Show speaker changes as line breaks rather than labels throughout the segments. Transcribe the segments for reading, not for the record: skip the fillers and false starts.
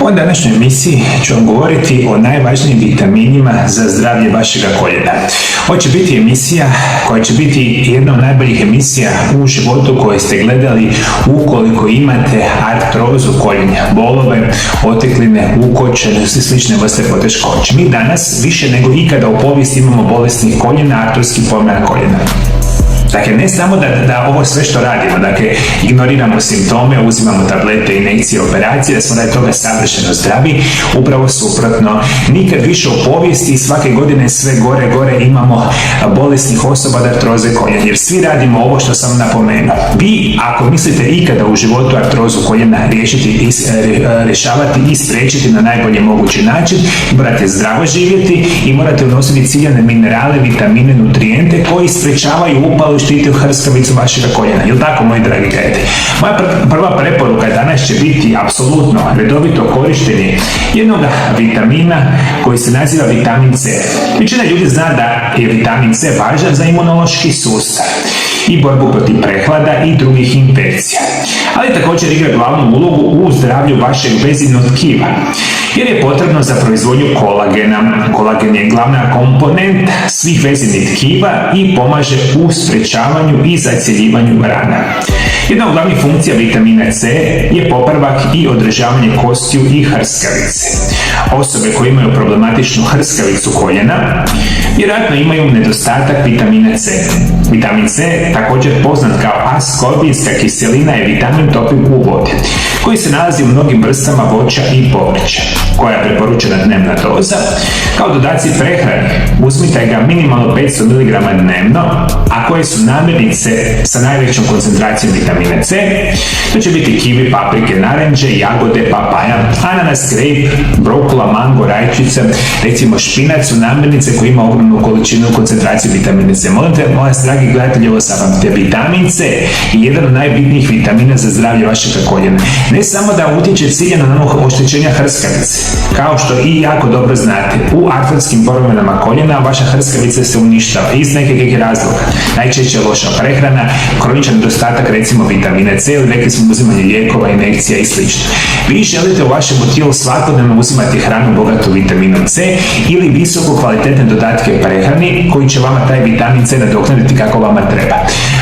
U današnjoj emisiji ću vam govoriti o najvažnijim vitaminima za zdravlje vašega koljena. Ovo će biti emisija koja će biti jedna od najboljih emisija u životu koje ste gledali ukoliko imate artrozu koljena, bolove, otekline, ukočene i slične vrste poteškoća. Mi danas više nego ikada u povijesti imamo bolesnih koljena, artrozskih promjena koljena. Dakle, ne samo da ovo sve što radimo, dakle, ignoriramo simptome, uzimamo tablete, injekcije, operacije, da smo da je toga savršeno zdravi, upravo suprotno. Nikad više u povijesti i svake godine sve gore imamo bolesnih osoba od artroze koljena, jer svi radimo ovo što sam napomenuo. Vi, ako mislite ikada u životu artrozu koljena rješavati i spriječiti na najbolji mogući način, morate zdravo živjeti i morate unositi ciljane minerale, vitamine, nutrijente koji sprečavaju upalu, štiti hrskavicu vašega koljena. Jel' tako, moji dragi gledatelji? Moja prva preporuka danas će biti apsolutno redovito korištenje jednog vitamina koji se naziva vitamin C. Većina ljudi zna da je vitamin C važan za imunološki sustav i borbu protiv prehlada i drugih infekcija. Ali također igra glavnu ulogu u zdravlju vašeg vezivnog tkiva, jer je potrebno za proizvodnju kolagena. Kolagen je glavna komponenta svih vezivnih tkiva i pomaže u sprečavanju i zacjeljivanju rana. Jedna od glavnih funkcija vitamina C je popravak i održavanje kostiju i hrskavice. Osobe koje imaju problematičnu hrskavicu koljena vjerojatno imaju nedostatak vitamina C. Vitamin C, također poznat kao askorbinska kiselina, je vitamin topiv u vodi, koji se nalazi u mnogim vrstama voća i povrća. Koja je preporučena dnevna doza? Kao dodaci prehrani uzmite ga minimalno 500 mg dnevno, a koje su namirnice sa najvećom koncentracijom vitamina C. To će biti kivi, paprike, naranđe, jagode, papaja, ananas, grejp, brokula, mango, rajčica, recimo špinac su namirnice koje ima ogromnu količinu koncentracije vitamina C. Molim te, moja dragi gledatelji, ovo zapamtite, vitamin C je jedan od najbitnijih vitamina za zdravlje vašeg koljena. Ne samo da utječe ciljano na oštećenja hrskavice, kao što i jako dobro znate, u artrotskim promjenama koljena vaša hrskavica se uništava iz nekih razloga. Najčešće loša prehrana, kroničan nedostatak recimo vitamina C ili rekli smo uzimanje lijekova, injekcija i sl. Vi želite u vašem tijelu svakodnevno uzimati hranu bogatu vitaminom C ili visoko kvalitetne dodatke prehrani koji će vama taj vitamin C nadoknaditi kako vama treba.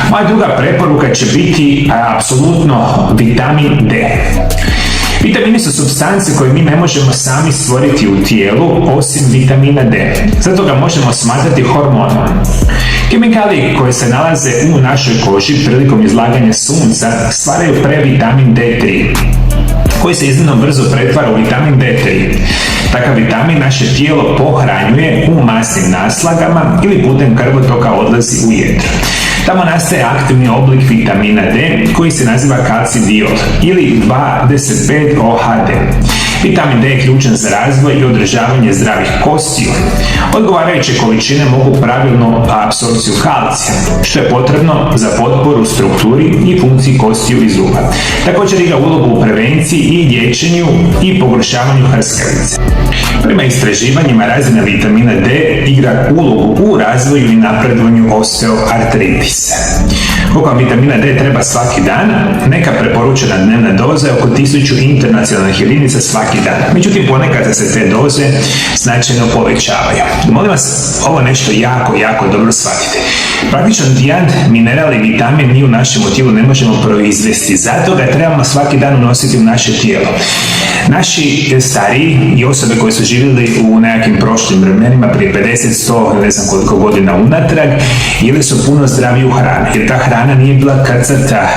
Moja druga preporuka će biti apsolutno vitamin D. Vitamini su supstance koje mi ne možemo sami stvoriti u tijelu osim vitamina D. Zato ga možemo smatrati hormonom. Kemikalije koje se nalaze u našoj koži prilikom izlaganja sunca stvaraju previtamin D3, koji se iznimno brzo pretvara u vitamin D3. Takav vitamin naše tijelo pohranjuje u masnim naslagama ili putem krvotoka odlazi u jetru. Tamo nastaje aktivni oblik vitamina D koji se naziva kalcidiol ili 2,5-OHD. Vitamin D je ključan za razvoj i održavanje zdravih kostiju. Odgovarajuće količine mogu pravilnu apsorpciju kalcija, što je potrebno za potporu strukturi i funkciji kostiju i zuba. Također igra ulogu u prevenciji i liječenju i pogoršavanju hrskavice. Prema istraživanjima razina vitamina D igra ulogu u razvoju i napredovanju osteoartritisa. Koliko vam vitamina D treba svaki dan? Neka preporučena dnevna doza je oko 1000 internacionalnih jedinica svaki dan. Međutim, ponekad se te doze značajno povećavaju. Molim vas, ovo nešto jako dobro shvatite. Praktično jedan mineral i vitamin mi u našem tijelu ne možemo proizvesti, zato ga trebamo svaki dan unositi u naše tijelo. Naši stariji i osobe koje su živjeli u nekakvim prošlim vremenima prije 50, 100, ne znam koliko godina unatrag, jeli su puno zdraviju hranu, jer ta hrana nije bila krcata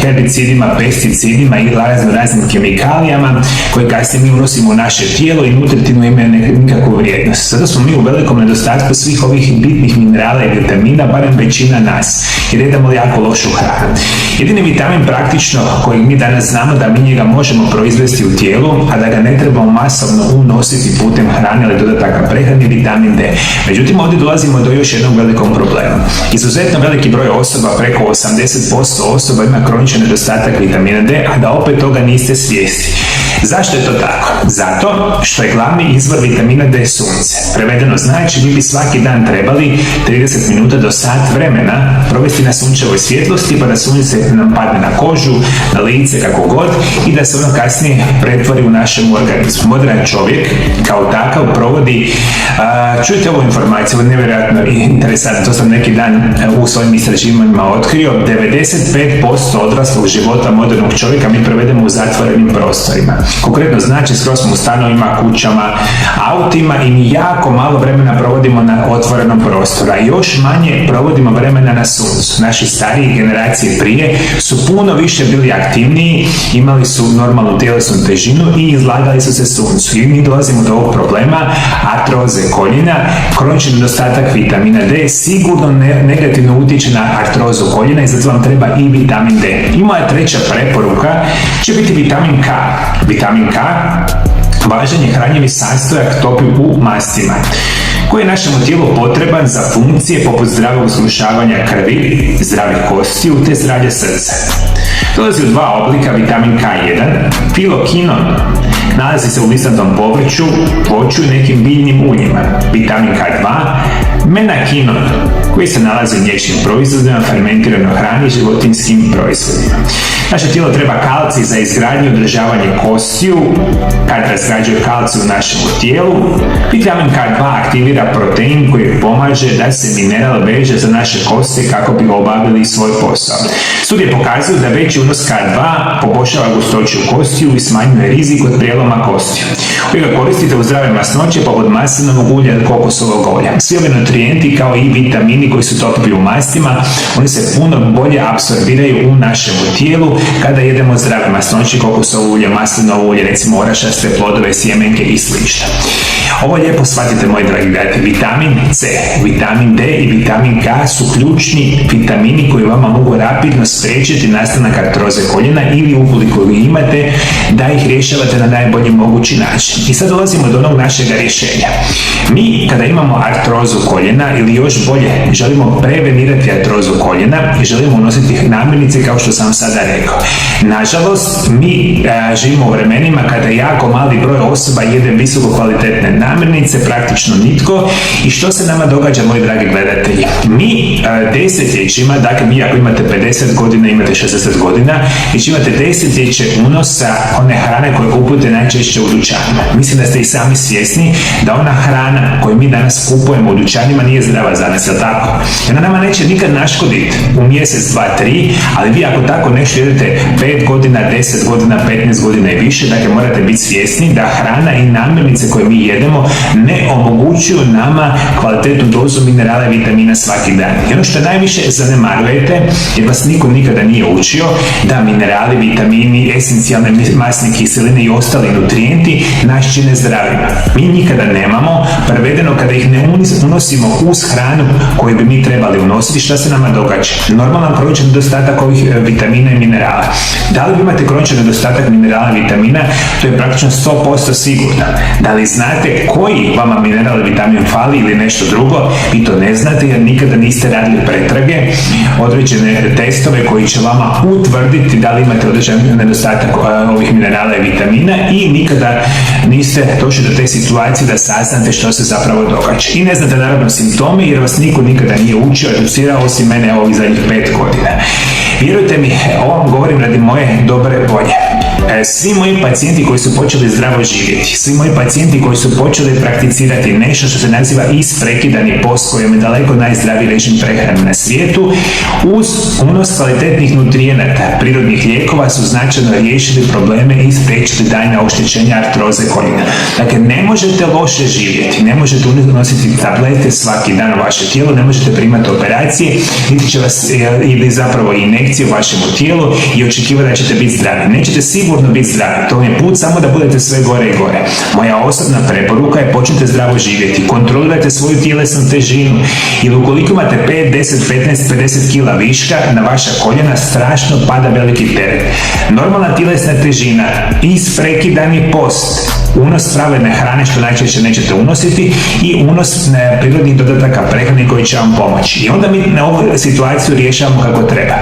herbicidima, pesticidima i raznim kemikalijama koje kasnije mi unosimo u naše tijelo i nutritivno imaju nikakvu vrijednost. Zato smo mi u velikom nedostatku svih ovih bitnih minerala i vitamina, barem većina nas, jer jedemo jako lošu hranu. Jedini vitamin praktično kojeg mi danas znamo da mi njega možemo proizvesti u tijelu, a da ga ne trebamo masovno unositi putem hrane ili dodataka prehrane, vitamin D. Međutim, ovdje dolazimo do još jednog velikog problema. Izuzetno veliki broj osoba, preko 80% osoba ima kroničan nedostatak vitamina D, a da opet toga niste svjesni. Zašto je to tako? Zato što je glavni izvor vitamina D sunce. Prevedeno znači, mi bi svaki dan trebali 30 minuta do sat vremena provesti na sunčevoj svjetlosti, pa da sunce nam padne na kožu, na lice, kako god, i da se ono kasnije pretvori u našem organizmu. Modern čovjek kao takav provodi, čujte ovu informaciju, ovo je nevjerojatno interesantno, to sam neki dan u svojim istraživanjima otkrio, 95% odraslog života modernog čovjeka mi provedemo u zatvorenim prostorima. Konkretno znači, skoro smo u stanovima, kućama, autima i mi jako malo vremena provodimo na otvorenom prostoru, a još manje provodimo vremena na suncu. Naši stariji generacije prije su puno više bili aktivniji, imali su normalnu tjelesnu težinu i izlagali su se suncu. I mi dolazimo do ovog problema artroze koljena. Kronični nedostatak vitamina D sigurno negativno utječe na artrozu koljena i zato vam treba i vitamin D. I moja treća preporuka će biti vitamin K. Vitamin K važan je hranjivi sastojak topi u mastima, koji je našemu tijelu potreban za funkcije poput zdravog zgrušavanja krvi, zdravih kostiju te zdravlje srca. Dolazi u dva oblika vitamin K1, filokinon, nalazi se u listnatom povrću, voću i nekim biljnim uljima. Vitamin K2, menakinon, koji se nalazi u mliječnim proizvodima, fermentiranoj hrani i životinjskim proizvodima. Naše tijelo treba kalcij za izgradnju i održavanje kostiju, kad razgrađuje kalcij u našem tijelu. Vitamin K2 aktivira protein koji pomaže da se mineral veže za naše kosti kako bi obavili svoj posao. Studije pokazuju da veći unos K2 poboljšava gustoću kostiju i smanjuje rizik od prijeloma kostiju. Vi ga koristite u zdrave masnoće poput maslinovog ulja ili kokosovog ulja. Svi ovi nutrijenti kao i vitamini koji su topivi u mastima, oni se puno bolje apsorbiraju u našem tijelu kada jedemo zdrave masnoće, kokosovo ulje, maslinovo ulje, recimo orašaste plodove, sjemenke i sl. Ovo lijepo shvatite, moji dragi gledatelji. Vitamin C, vitamin D i vitamin K su ključni vitamini koji vama mogu rapidno spriječiti nastanak artroze koljena ili ukoliko vi imate, da ih rješavate na najbolji mogući način. I sad dolazimo do onog našeg rješenja. Mi kada imamo artrozu koljena ili još bolje želimo prevenirati artrozu koljena i želimo unositi namirnice kao što sam sada rekao. Nažalost, mi živimo u vremenima kada jako mali broj osoba jede visoko kvalitetne namirnice, praktično nitko. I što se nama događa, moji dragi gledatelji? Mi desetljećima, dakle vi ako imate 50 godina, imate 60 godina, i imate desetljeće unosa one hrane koje kupujete najčešće u dućanima. Mislim da ste i sami svjesni da ona hrana koju mi danas kupujemo u dućanima nije zdrava za nas, jel tako? Ona nama neće nikad naškoditi u mjesec, 2, 3, ali vi ako tako nešto jedete 5 godina, 10 godina, 15 godina i više, dakle morate biti svjesni da hrana i namirnice koje mi jedemo ne omogućuju nama kvalitetnu dozu minerala i vitamina svaki dan. I ono što najviše zanemarujete, jer vas niko nikada nije učio, da minerali, vitamini, esencijalne masne kiseline i ostali nutrijenti nas čine zdravima. Mi nikada nemamo, prevedeno kada ih ne unosimo uz hranu koju bi mi trebali unositi, šta se nama događa? Normalan kroničan nedostatak ovih vitamina i minerala. Da li vi imate kroničan nedostatak minerala i vitamina? To je praktično 100% sigurno. Da li znate koji vama mineral i vitamin fali ili nešto drugo? Vi to ne znate jer nikada niste radili pretrage, određene testove koji će vama utvrditi da li imate određen nedostatak ovih minerala i vitamina, i nikada niste došli do te situacije da saznate što se zapravo događa. I ne znate naravno simptome jer vas niko nikada nije učio, educirao osim mene ovih zadnjih 5 godina. Vjerujte mi, ovo vam govorim radi moje dobre volje. Svi moji pacijenti koji su počeli zdravo živjeti, svi moji pacijenti koji su počeli prakticirati nešto što se naziva isprekidani post, koji je daleko najzdraviji režim prehrane na svijetu, uz unos kvalitetnih nutrijenata, prirodnih lijekova, su značajno riješili probleme i spriječili daljnja oštećenja artroze koljena. Dakle, ne možete loše živjeti, ne možete unositi tablete svaki dan u vaše tijelo, ne možete primati operacije, niti će vas ili zapravo injekcije u vašem tijelu i očekivati da ćete biti zdravi. Nećete sigurno biti zdravi. To je put samo da budete sve gore i gore. Moja osobna preporuka je počnite zdravo živjeti. Kontrolirajte svoju tjelesnu težinu. Ili ukoliko imate 5, 10, 15, 50 kila viška, na vaša koljena strašno pada veliki teret. Normalna tjelesna težina, isprekidani post, unos pravilne hrane što najčešće nećete unositi i unos prirodnih dodataka prehrane koji će vam pomoći. I onda mi na ovu situaciju rješavamo kako treba.